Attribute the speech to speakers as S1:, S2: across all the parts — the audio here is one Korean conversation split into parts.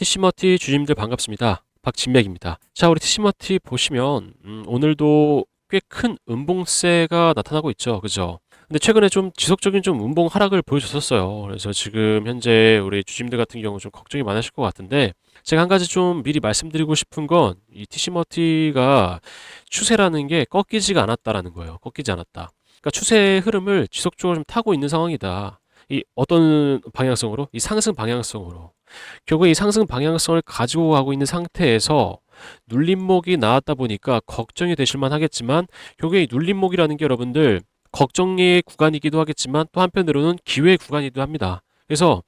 S1: 티시머티 주주님들 반갑습니다. 박진맥입니다. 자, 우리 티시머티 보시면 오늘도 꽤 큰 음봉세가 나타나고 있죠. 그죠? 근데 최근에 좀 지속적인 좀 음봉 하락을 보여줬었어요. 그래서 지금 현재 우리 주주님들 같은 경우 좀 걱정이 많으실 것 같은데, 제가 한 가지 좀 미리 말씀드리고 싶은 건 이 티시머티가 추세라는 게 꺾이지가 않았다라는 거예요. 꺾이지 않았다. 그러니까 추세의 흐름을 지속적으로 좀 타고 있는 상황이다. 이 어떤 방향성으로? 이 상승 방향성으로. 결국에 이 상승 방향성을 가지고 가고 있는 상태에서 눌림목이 나왔다 보니까 걱정이 되실 만 하겠지만, 결국에 이 눌림목이라는 게 여러분들 걱정의 구간이기도 하겠지만 또 한편으로는 기회의 구간이기도 합니다. 그래서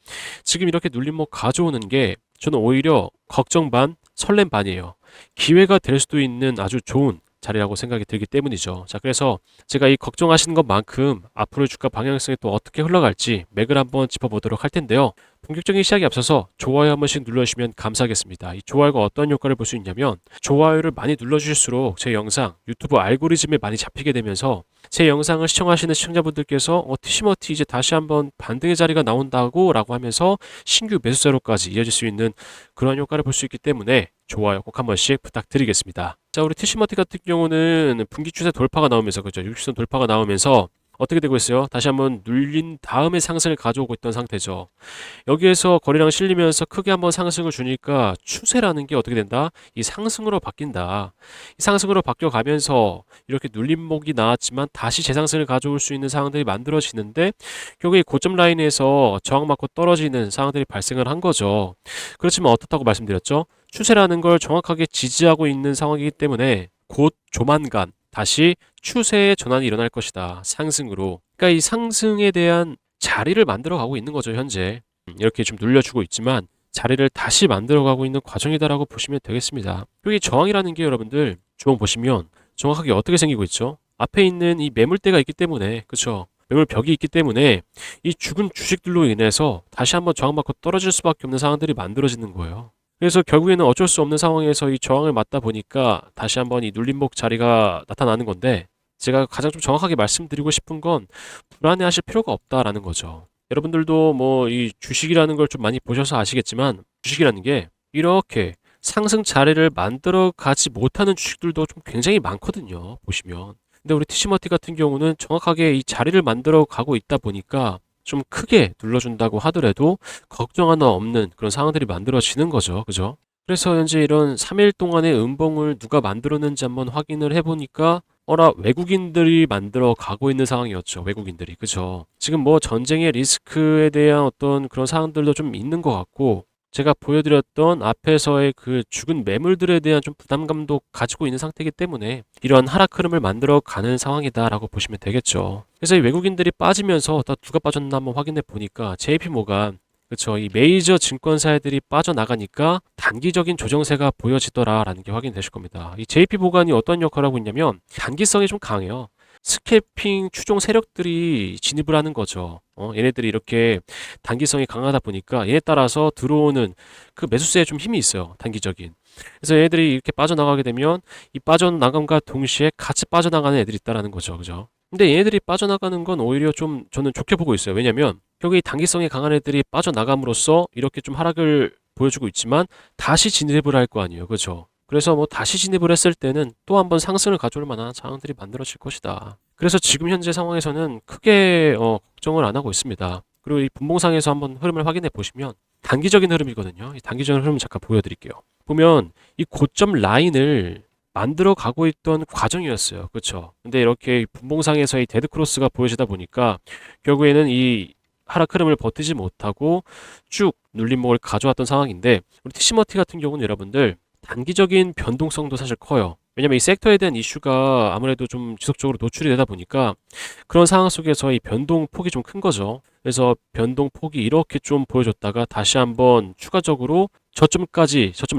S1: 지금 이렇게 눌림목 가져오는 게 저는 오히려 걱정 반, 설렘 반이에요. 기회가 될 수도 있는 아주 좋은 자리라고 생각이 들기 때문이죠. 자, 그래서 제가 이 걱정하시는 것만큼 앞으로 주가 방향성이 또 어떻게 흘러갈지 맥을 한번 짚어보도록 할 텐데요. 본격적인 시작에 앞서서 좋아요 한 번씩 눌러주시면 감사하겠습니다. 이 좋아요가 어떤 효과를 볼 수 있냐면, 좋아요를 많이 눌러주실수록 제 영상 유튜브 알고리즘에 많이 잡히게 되면서 제 영상을 시청하시는 시청자분들께서 티시머티 이제 다시 한번 반등의 자리가 나온다고 라고 하면서 신규 매수세로까지 이어질 수 있는 그런 효과를 볼 수 있기 때문에 좋아요 꼭 한 번씩 부탁드리겠습니다. 자, 우리 티시머티 같은 경우는 분기 추세 돌파가 나오면서, 그죠? 60선 돌파가 나오면서 어떻게 되고 있어요? 다시 한번 눌린 다음에 상승을 가져오고 있던 상태죠. 여기에서 거래량 실리면서 크게 한번 상승을 주니까 추세라는 게 어떻게 된다? 이 상승으로 바뀐다. 이 상승으로 바뀌어 가면서 이렇게 눌림목이 나왔지만 다시 재상승을 가져올 수 있는 상황들이 만들어지는데, 결국에 고점 라인에서 저항 맞고 떨어지는 상황들이 발생을 한 거죠. 그렇지만 어떻다고 말씀드렸죠? 추세라는 걸 정확하게 지지하고 있는 상황이기 때문에 곧 조만간 다시 추세의 전환이 일어날 것이다. 상승으로. 그러니까 이 상승에 대한 자리를 만들어 가고 있는 거죠, 현재. 이렇게 좀 눌려주고 있지만 자리를 다시 만들어 가고 있는 과정이다라고 보시면 되겠습니다. 여기 저항이라는 게 여러분들 주봉 보시면 정확하게 어떻게 생기고 있죠? 앞에 있는 이 매물대가 있기 때문에, 그렇죠? 매물벽이 있기 때문에 이 죽은 주식들로 인해서 다시 한번 저항받고 떨어질 수밖에 없는 상황들이 만들어지는 거예요. 그래서 결국에는 어쩔 수 없는 상황에서 이 저항을 맞다 보니까 다시 한번 이 눌림목 자리가 나타나는 건데, 제가 가장 좀 정확하게 말씀드리고 싶은 건 불안해하실 필요가 없다라는 거죠. 여러분들도 뭐 이 주식이라는 걸 좀 많이 보셔서 아시겠지만, 주식이라는 게 이렇게 상승 자리를 만들어 가지 못하는 주식들도 좀 굉장히 많거든요, 보시면. 근데 우리 티시머티 같은 경우는 정확하게 이 자리를 만들어 가고 있다 보니까 좀 크게 눌러준다고 하더라도 걱정 하나 없는 그런 상황들이 만들어지는 거죠. 그죠? 그래서 현재 이런 3일 동안의 음봉을 누가 만들었는지 한번 확인을 해보니까 외국인들이 만들어 가고 있는 상황이었죠. 외국인들이. 그죠? 지금 뭐 전쟁의 리스크에 대한 어떤 그런 상황들도 좀 있는 것 같고, 제가 보여드렸던 앞에서의 그 죽은 매물들에 대한 좀 부담감도 가지고 있는 상태이기 때문에 이러한 하락 흐름을 만들어 가는 상황이다라고 보시면 되겠죠. 그래서 이 외국인들이 빠지면서 다 누가 빠졌나 한번 확인해 보니까 JP모간, 그렇죠. 이 메이저 증권사들이 빠져나가니까 단기적인 조정세가 보여지더라라는 게 확인되실 겁니다. 이 JP모간이 어떤 역할을 하고 있냐면 단기성이 좀 강해요. 스캘핑 추종 세력들이 진입을 하는 거죠. 얘네들이 이렇게 단기성이 강하다 보니까 얘에 따라서 들어오는 그 매수세에 좀 힘이 있어요. 단기적인. 그래서 얘네들이 이렇게 빠져나가게 되면 이 빠져나감과 동시에 같이 빠져나가는 애들이 있다라는 거죠. 그죠? 근데 얘네들이 빠져나가는 건 오히려 좀 저는 좋게 보고 있어요. 왜냐면 결국에 단기성이 강한 애들이 빠져나감으로써 이렇게 좀 하락을 보여주고 있지만 다시 진입을 할 거 아니에요. 그죠? 그래서 뭐 다시 진입을 했을 때는 또 한번 상승을 가져올 만한 상황들이 만들어질 것이다. 그래서 지금 현재 상황에서는 크게 걱정을 안 하고 있습니다. 그리고 이 분봉상에서 한번 흐름을 확인해 보시면 단기적인 흐름이거든요. 이 단기적인 흐름을 잠깐 보여드릴게요. 보면 이 고점 라인을 만들어 가고 있던 과정이었어요. 그렇죠? 근데 이렇게 분봉상에서의 데드크로스가 보여지다 보니까 결국에는 이 하락 흐름을 버티지 못하고 쭉 눌림목을 가져왔던 상황인데, 우리 티시머티 같은 경우는 여러분들 단기적인 변동성도 사실 커요. 왜냐면 이 섹터에 대한 이슈가 아무래도 좀 지속적으로 노출이 되다 보니까 그런 상황 속에서 이 변동 폭이 좀 큰 거죠. 그래서 변동 폭이 이렇게 좀 보여줬다가 다시 한번 추가적으로 저점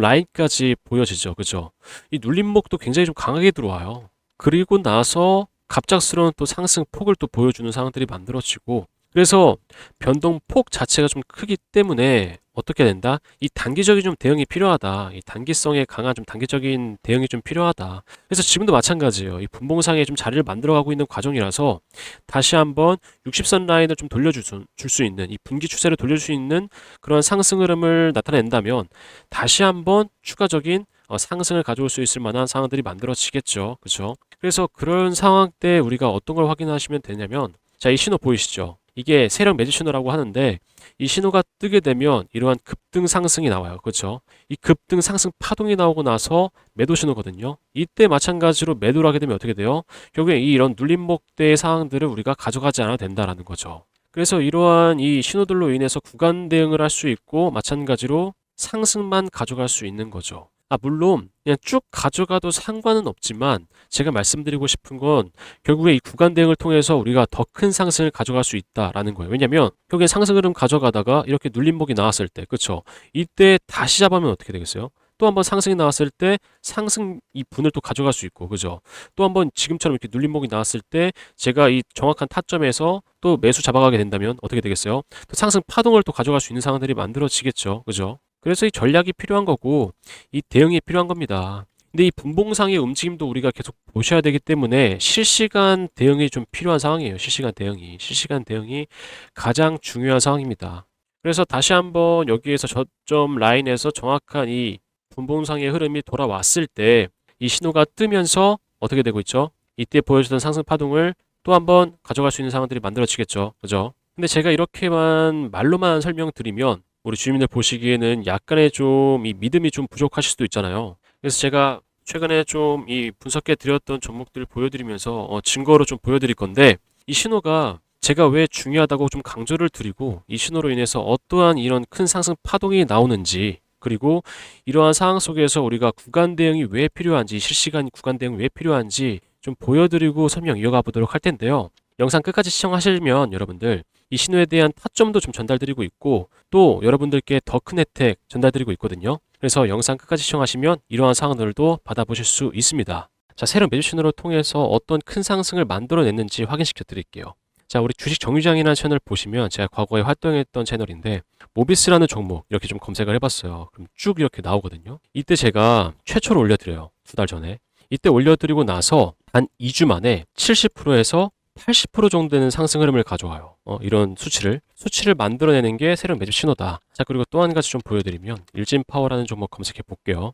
S1: 라인까지 보여지죠. 그죠? 이 눌림목도 굉장히 좀 강하게 들어와요. 그리고 나서 갑작스러운 또 상승 폭을 또 보여주는 상황들이 만들어지고, 그래서 변동 폭 자체가 좀 크기 때문에 어떻게 된다? 이 단기적인 좀 대응이 필요하다. 이 단기성에 강한 좀 단기적인 대응이 좀 필요하다. 그래서 지금도 마찬가지예요. 이 분봉상에 좀 자리를 만들어가고 있는 과정이라서 다시 한번 60선 라인을 좀 돌려줄 수 있는 이 분기 추세를 돌려줄 수 있는 그런 상승 흐름을 나타낸다면 다시 한번 추가적인 상승을 가져올 수 있을 만한 상황들이 만들어지겠죠. 그렇죠? 그래서 그런 상황 때 우리가 어떤 걸 확인하시면 되냐면 자, 이 신호 보이시죠? 이게 세력 매집 신호라고 하는데 이 신호가 뜨게 되면 이러한 급등 상승이 나와요. 그렇죠? 이 급등 상승 파동이 나오고 나서 매도 신호거든요. 이때 마찬가지로 매도를 하게 되면 어떻게 돼요? 결국에 이런 눌림목대의 상황들을 우리가 가져가지 않아도 된다라는 거죠. 그래서 이러한 이 신호들로 인해서 구간 대응을 할 수 있고 마찬가지로 상승만 가져갈 수 있는 거죠. 물론 그냥 쭉 가져가도 상관은 없지만 제가 말씀드리고 싶은 건 결국에 이 구간 대응을 통해서 우리가 더 큰 상승을 가져갈 수 있다라는 거예요. 왜냐면 결국에 상승 흐름 가져가다가 이렇게 눌림목이 나왔을 때, 그렇죠? 이때 다시 잡으면 어떻게 되겠어요? 또 한번 상승이 나왔을 때 상승 이 분을 또 가져갈 수 있고, 그죠? 또 한번 지금처럼 이렇게 눌림목이 나왔을 때 제가 이 정확한 타점에서 또 매수 잡아가게 된다면 어떻게 되겠어요? 또 상승 파동을 또 가져갈 수 있는 상황들이 만들어지겠죠, 그죠? 그래서 이 전략이 필요한 거고 이 대응이 필요한 겁니다. 근데 이 분봉상의 움직임도 우리가 계속 보셔야 되기 때문에 실시간 대응이 좀 필요한 상황이에요. 실시간 대응이 가장 중요한 상황입니다. 그래서 다시 한번 여기에서 저점 라인에서 정확한 이 분봉상의 흐름이 돌아왔을 때 이 신호가 뜨면서 어떻게 되고 있죠? 이때 보여주던 상승 파동을 또 한번 가져갈 수 있는 상황들이 만들어지겠죠. 그죠? 근데 제가 이렇게만 말로만 설명드리면 우리 주민들 보시기에는 약간의 좀 이 믿음이 좀 부족하실 수도 있잖아요. 그래서 제가 최근에 좀 이 분석해 드렸던 종목들을 보여드리면서 증거로 좀 보여드릴 건데 이 신호가 제가 왜 중요하다고 좀 강조를 드리고 이 신호로 인해서 어떠한 이런 큰 상승 파동이 나오는지 그리고 이러한 상황 속에서 우리가 구간 대응이 왜 필요한지 실시간 구간 대응이 왜 필요한지 좀 보여드리고 설명 이어가 보도록 할 텐데요. 영상 끝까지 시청하시면 여러분들 이 신호에 대한 타점도 좀 전달드리고 있고 또 여러분들께 더 큰 혜택 전달드리고 있거든요. 그래서 영상 끝까지 시청하시면 이러한 상황들도 받아보실 수 있습니다. 자, 새로운 매주 신호를 통해서 어떤 큰 상승을 만들어냈는지 확인시켜 드릴게요. 자, 우리 주식 정유장이라는 채널 보시면 제가 과거에 활동했던 채널인데 모비스라는 종목 이렇게 좀 검색을 해봤어요. 그럼 쭉 이렇게 나오거든요. 이때 제가 최초로 올려드려요. 2달 전에. 이때 올려드리고 나서 단 2주 만에 70%에서 80% 정도 되는 상승 흐름을 가져와요. 이런 수치를 만들어내는 게 세력 매집 신호다. 자, 그리고 또 한 가지 좀 보여드리면 일진파워라는 종목 검색해 볼게요.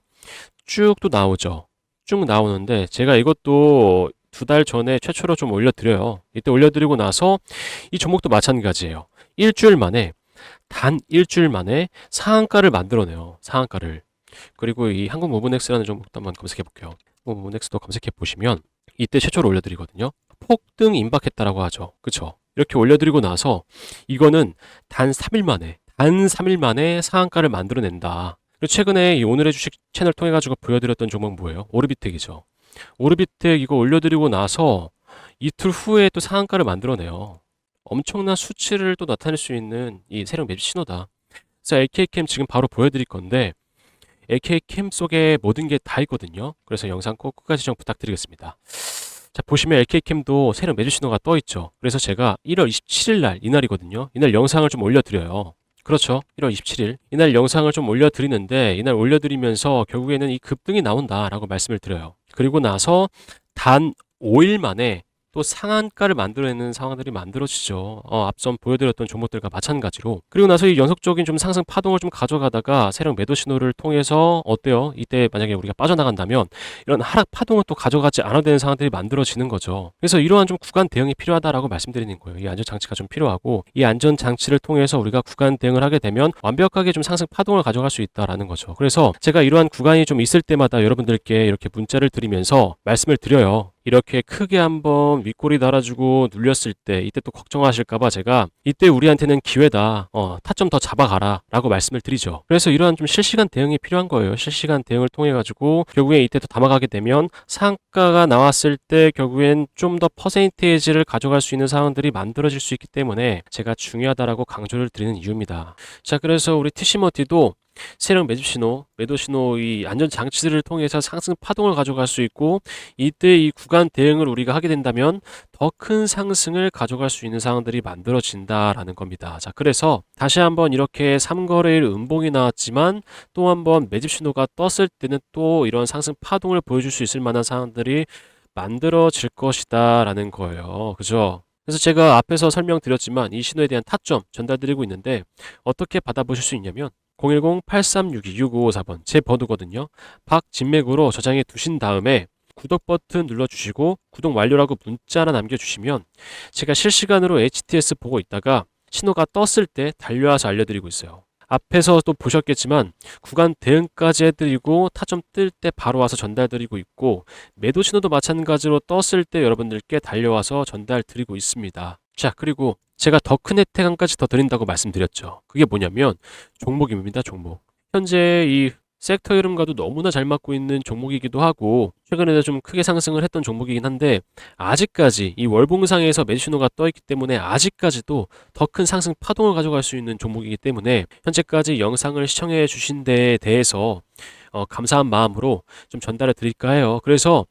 S1: 쭉 또 나오죠. 쭉 나오는데 제가 이것도 2달 전에 최초로 좀 올려드려요. 이때 올려드리고 나서 이 종목도 마찬가지예요. 단 일주일 만에 상한가를 만들어내요. 상한가를. 그리고 이 한국모브넥스라는 종목도 한번 검색해 볼게요. 모브넥스도 검색해 보시면 이때 최초로 올려드리거든요. 폭등 임박했다라고 하죠. 그쵸? 이렇게 올려드리고 나서 이거는 단 3일 만에 상한가를 만들어낸다. 그리고 최근에 이 오늘의 주식 채널 통해 가지고 보여드렸던 종목 뭐예요? 오르비텍이죠. 오르비텍 이거 올려드리고 나서 이틀 후에 또 상한가를 만들어내요. 엄청난 수치를 또 나타낼 수 있는 이 세력 매집 신호다. 그래서 LK캠 지금 바로 보여드릴 건데 LK캠 속에 모든 게 다 있거든요. 그래서 영상 꼭 끝까지 좀 부탁드리겠습니다. 자, 보시면 LK캠도 세력 매집 신호가 떠 있죠. 그래서 제가 1월 27일 날 이날이거든요. 이날 영상을 좀 올려드려요. 그렇죠. 1월 27일. 이날 영상을 좀 올려드리는데 이날 올려드리면서 결국에는 이 급등이 나온다라고 말씀을 드려요. 그리고 나서 단 5일 만에 또 상한가를 만들어내는 상황들이 만들어지죠. 앞선 보여드렸던 종목들과 마찬가지로. 그리고 나서 이 연속적인 좀 상승 파동을 좀 가져가다가 세력 매도 신호를 통해서 어때요? 이때 만약에 우리가 빠져나간다면 이런 하락 파동을 또 가져가지 않아도 되는 상황들이 만들어지는 거죠. 그래서 이러한 좀 구간 대응이 필요하다라고 말씀드리는 거예요. 이 안전 장치가 좀 필요하고 이 안전 장치를 통해서 우리가 구간 대응을 하게 되면 완벽하게 좀 상승 파동을 가져갈 수 있다라는 거죠. 그래서 제가 이러한 구간이 좀 있을 때마다 여러분들께 이렇게 문자를 드리면서 말씀을 드려요. 이렇게 크게 한번 윗꼬리 달아주고 눌렸을 때 이때 또 걱정하실까봐 제가 이때 우리한테는 기회다. 타점 더 잡아가라 라고 말씀을 드리죠. 그래서 이러한 좀 실시간 대응이 필요한 거예요. 실시간 대응을 통해 가지고 결국에 이때 또 담아가게 되면 상가가 나왔을 때 결국엔 좀 더 퍼센테이지를 가져갈 수 있는 상황들이 만들어질 수 있기 때문에 제가 중요하다라고 강조를 드리는 이유입니다. 자, 그래서 우리 티시머티도 세력 매집 신호, 매도 신호 이 안전 장치들을 통해서 상승 파동을 가져갈 수 있고 이때 이 구간 대응을 우리가 하게 된다면 더 큰 상승을 가져갈 수 있는 상황들이 만들어진다라는 겁니다. 자, 그래서 다시 한번 이렇게 3거래일 음봉이 나왔지만 또 한번 매집 신호가 떴을 때는 또 이런 상승 파동을 보여줄 수 있을 만한 상황들이 만들어질 것이다라는 거예요. 그죠? 그래서 제가 앞에서 설명드렸지만 이 신호에 대한 타점 전달드리고 있는데 어떻게 받아보실 수 있냐면 010-8362-6554번 제 번호거든요. 박진맥으로 저장해 두신 다음에 구독 버튼 눌러주시고 구독 완료라고 문자 하나 남겨주시면 제가 실시간으로 HTS 보고 있다가 신호가 떴을 때 달려와서 알려드리고 있어요. 앞에서 또 보셨겠지만 구간 대응까지 해드리고 타점 뜰 때 바로 와서 전달드리고 있고 매도 신호도 마찬가지로 떴을 때 여러분들께 달려와서 전달드리고 있습니다. 자, 그리고 제가 더 큰 혜택까지 더 드린다고 말씀드렸죠. 그게 뭐냐면 종목입니다. 종목. 현재 이 섹터 흐름과도 너무나 잘 맞고 있는 종목이기도 하고 최근에도 좀 크게 상승을 했던 종목이긴 한데 아직까지 이 월봉상에서 매수 신호가 떠 있기 때문에 아직까지도 더 큰 상승 파동을 가져갈 수 있는 종목이기 때문에 현재까지 영상을 시청해 주신 데에 대해서 감사한 마음으로 좀 전달해 드릴까 해요. 그래서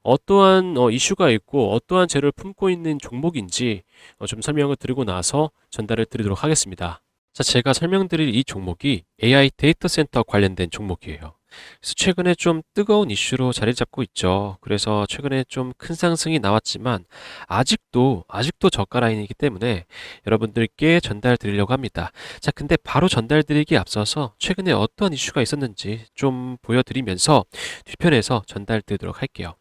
S1: 어떠한 이슈가 있고 어떠한 재료를 품고 있는 종목인지 좀 설명을 드리고 나서 전달을 드리도록 하겠습니다. 자, 제가 설명드릴 이 종목이 AI 데이터 센터 관련된 종목이에요. 그래서 최근에 좀 뜨거운 이슈로 자리 잡고 있죠. 그래서 최근에 좀 큰 상승이 나왔지만 아직도 저가 라인이기 때문에 여러분들께 전달 드리려고 합니다. 자, 근데 바로 전달 드리기에 앞서서 최근에 어떠한 이슈가 있었는지 좀 보여드리면서 뒤편에서 전달 드리도록 할게요.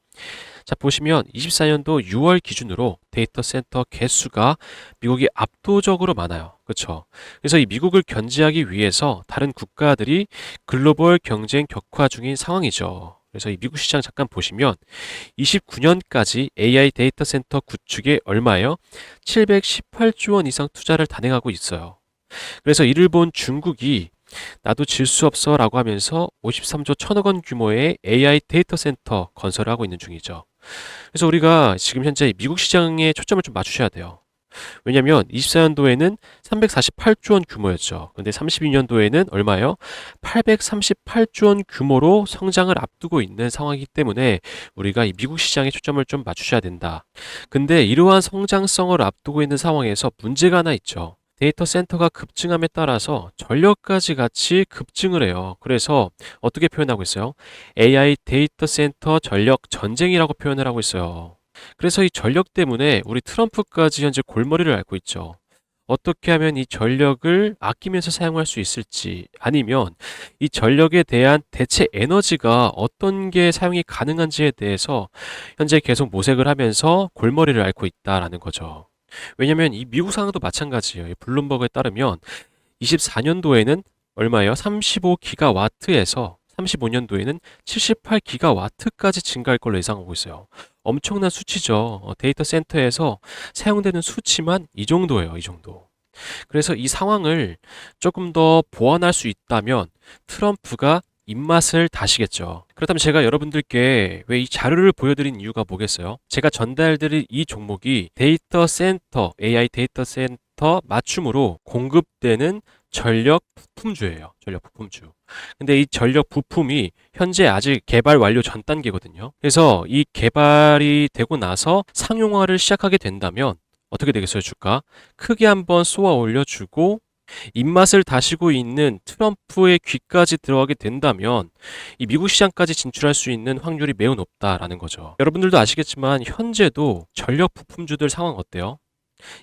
S1: 자, 보시면 24년도 6월 기준으로 데이터 센터 개수가 미국이 압도적으로 많아요. 그렇죠? 그래서 이 미국을 견제하기 위해서 다른 국가들이 글로벌 경쟁 격화 중인 상황이죠. 그래서 이 미국 시장 잠깐 보시면 29년까지 AI 데이터 센터 구축에 얼마예요? 718조 원 이상 투자를 단행하고 있어요. 그래서 이를 본 중국이 나도 질 수 없어 라고 하면서 53조 1천억 원 규모의 AI 데이터 센터 건설을 하고 있는 중이죠. 그래서 우리가 지금 현재 미국 시장에 초점을 좀 맞추셔야 돼요. 왜냐면 24년도에는 348조 원 규모였죠. 근데 32년도에는 얼마예요? 838조 원 규모로 성장을 앞두고 있는 상황이기 때문에 우리가 이 미국 시장에 초점을 좀 맞추셔야 된다. 근데 이러한 성장성을 앞두고 있는 상황에서 문제가 하나 있죠. 데이터 센터가 급증함에 따라서 전력까지 같이 급증을 해요. 그래서 어떻게 표현하고 있어요? AI 데이터 센터 전력 전쟁이라고 표현을 하고 있어요. 그래서 이 전력 때문에 우리 트럼프까지 현재 골머리를 앓고 있죠. 어떻게 하면 이 전력을 아끼면서 사용할 수 있을지 아니면 이 전력에 대한 대체 에너지가 어떤 게 사용이 가능한지에 대해서 현재 계속 모색을 하면서 골머리를 앓고 있다라는 거죠. 왜냐면 이 미국 상황도 마찬가지예요. 이 블룸버그에 따르면 24년도에는 얼마예요? 35기가와트에서 35년도에는 78기가와트까지 증가할 걸로 예상하고 있어요. 엄청난 수치죠. 데이터 센터에서 사용되는 수치만 이 정도예요. 이 정도. 그래서 이 상황을 조금 더 보완할 수 있다면 트럼프가 입맛을 다시겠죠. 그렇다면 제가 여러분들께 왜 이 자료를 보여드린 이유가 뭐겠어요? 제가 전달드릴 이 종목이 데이터 센터, AI 데이터 센터 맞춤으로 공급되는 전력 부품주예요. 전력 부품주. 근데 이 전력 부품이 현재 아직 개발 완료 전 단계거든요. 그래서 이 개발이 되고 나서 상용화를 시작하게 된다면 어떻게 되겠어요, 주가? 크게 한번 쏘아 올려주고 입맛을 다시고 있는 트럼프의 귀까지 들어가게 된다면 이 미국 시장까지 진출할 수 있는 확률이 매우 높다라는 거죠. 여러분들도 아시겠지만 현재도 전력 부품주들 상황 어때요?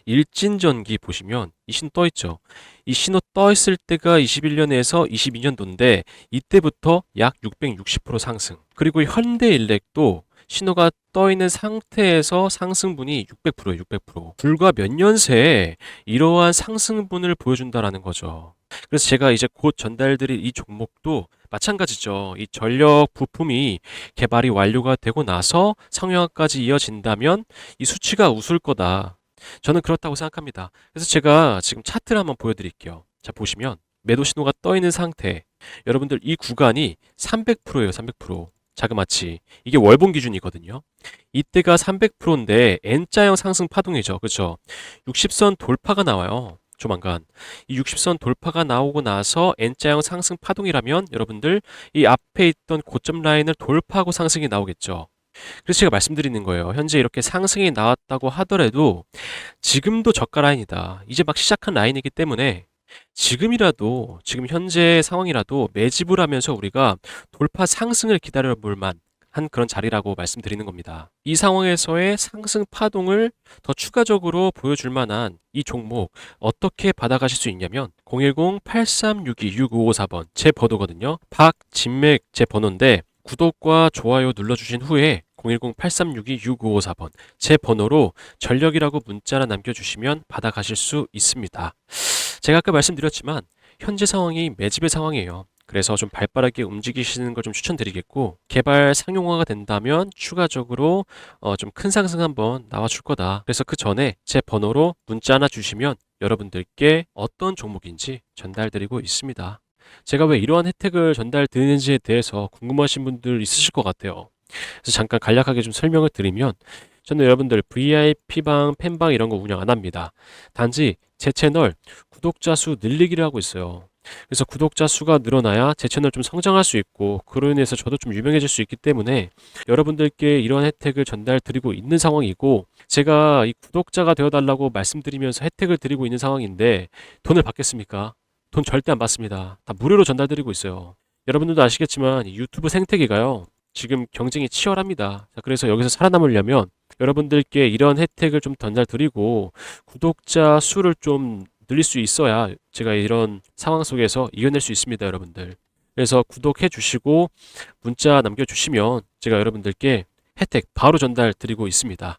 S1: 일진전기 보시면 이 신호 떠 있죠. 이 신호 떠 있을 때가 21년에서 22년도인데 이때부터 약 660% 상승. 그리고 현대일렉도 신호가 떠 있는 상태에서 상승분이 600%예요, 600%. 불과 몇 년 새에 이러한 상승분을 보여준다라는 거죠. 그래서 제가 이제 곧 전달드릴 이 종목도 마찬가지죠. 이 전력 부품이 개발이 완료가 되고 나서 상용화까지 이어진다면 이 수치가 웃을 거다. 저는 그렇다고 생각합니다. 그래서 제가 지금 차트를 한번 보여드릴게요. 자, 보시면 매도 신호가 떠 있는 상태. 여러분들 이 구간이 300%예요, 300%. 자그마치. 이게 월봉 기준이거든요. 이때가 300%인데 N자형 상승 파동이죠. 그렇죠? 60선 돌파가 나와요. 조만간. 이 60선 돌파가 나오고 나서 N자형 상승 파동이라면 여러분들 이 앞에 있던 고점 라인을 돌파하고 상승이 나오겠죠. 그래서 제가 말씀드리는 거예요. 현재 이렇게 상승이 나왔다고 하더라도 지금도 저가 라인이다. 이제 막 시작한 라인이기 때문에 지금이라도, 지금 현재 상황이라도 매집을 하면서 우리가 돌파 상승을 기다려 볼 만한 그런 자리라고 말씀드리는 겁니다. 이 상황에서의 상승 파동을 더 추가적으로 보여줄 만한 이 종목 어떻게 받아가실 수 있냐면 010-8362-6554번 제 번호거든요. 박진맥 제 번호인데 구독과 좋아요 눌러주신 후에 010-8362-6554번 제 번호로 전력이라고 문자나 남겨주시면 받아가실 수 있습니다. 제가 아까 말씀드렸지만 현재 상황이 매집의 상황이에요. 그래서 좀 발빠르게 움직이시는 걸 좀 추천드리겠고, 개발 상용화가 된다면 추가적으로 좀 큰 상승 한번 나와줄 거다. 그래서 그 전에 제 번호로 문자 하나 주시면 여러분들께 어떤 종목인지 전달드리고 있습니다. 제가 왜 이러한 혜택을 전달드리는지에 대해서 궁금하신 분들 있으실 것 같아요. 그래서 잠깐 간략하게 좀 설명을 드리면, 저는 여러분들 VIP방, 팬방 이런 거 운영 안 합니다. 단지 제 채널 구독자 수 늘리기를 하고 있어요. 그래서 구독자 수가 늘어나야 제 채널 좀 성장할 수 있고, 그로 인해서 저도 좀 유명해질 수 있기 때문에 여러분들께 이런 혜택을 전달드리고 있는 상황이고, 제가 이 구독자가 되어달라고 말씀드리면서 혜택을 드리고 있는 상황인데 돈을 받겠습니까? 돈 절대 안 받습니다. 다 무료로 전달드리고 있어요. 여러분들도 아시겠지만 이 유튜브 생태계가요, 지금 경쟁이 치열합니다. 자, 그래서 여기서 살아남으려면 여러분들께 이런 혜택을 좀 전달드리고 구독자 수를 좀 늘릴 수 있어야 제가 이런 상황 속에서 이겨낼 수 있습니다, 여러분들. 그래서 구독해 주시고 문자 남겨주시면 제가 여러분들께 혜택 바로 전달드리고 있습니다.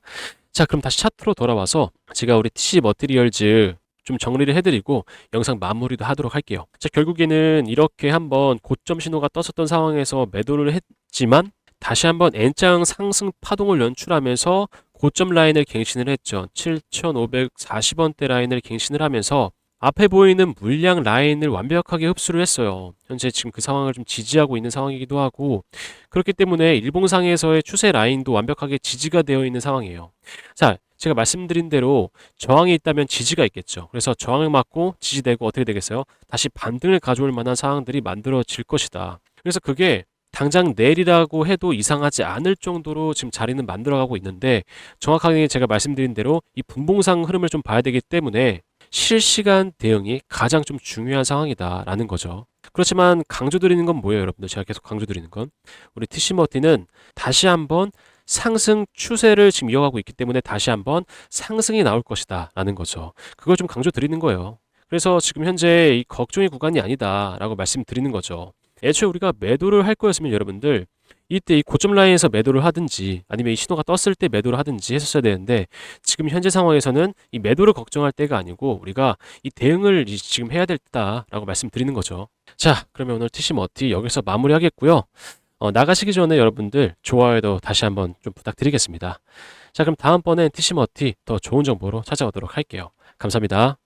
S1: 자, 그럼 다시 차트로 돌아와서 제가 우리 TC 머티리얼즈 좀 정리를 해드리고 영상 마무리도 하도록 할게요. 자, 결국에는 이렇게 한번 고점 신호가 떴었던 상황에서 매도를 했지만 다시 한번 N자형 상승 파동을 연출하면서 고점 라인을 갱신을 했죠. 7,540원대 라인을 갱신을 하면서 앞에 보이는 물량 라인을 완벽하게 흡수를 했어요. 현재 지금 그 상황을 좀 지지하고 있는 상황이기도 하고, 그렇기 때문에 일봉상에서의 추세 라인도 완벽하게 지지가 되어 있는 상황이에요. 자, 제가 말씀드린 대로 저항이 있다면 지지가 있겠죠. 그래서 저항을 맞고 지지되고 어떻게 되겠어요? 다시 반등을 가져올 만한 상황들이 만들어질 것이다. 그래서 그게 당장 내일이라고 해도 이상하지 않을 정도로 지금 자리는 만들어가고 있는데, 정확하게 제가 말씀드린 대로 이 분봉상 흐름을 좀 봐야 되기 때문에 실시간 대응이 가장 좀 중요한 상황이다라는 거죠. 그렇지만 강조드리는 건 뭐예요, 여러분들? 제가 계속 강조드리는 건 우리 TC머티는 다시 한번 상승 추세를 지금 이어가고 있기 때문에 다시 한번 상승이 나올 것이다 라는 거죠. 그걸 좀 강조드리는 거예요. 그래서 지금 현재 이 걱정의 구간이 아니다 라고 말씀드리는 거죠. 애초에 우리가 매도를 할 거였으면 여러분들 이때 이 고점 라인에서 매도를 하든지 아니면 이 신호가 떴을 때 매도를 하든지 했었어야 되는데, 지금 현재 상황에서는 이 매도를 걱정할 때가 아니고 우리가 이 대응을 지금 해야 될 때다라고 말씀드리는 거죠. 자, 그러면 오늘 TC머티 여기서 마무리하겠고요. 나가시기 전에 여러분들 좋아요도 다시 한번 좀 부탁드리겠습니다. 자, 그럼 다음번엔 TC머티 더 좋은 정보로 찾아오도록 할게요. 감사합니다.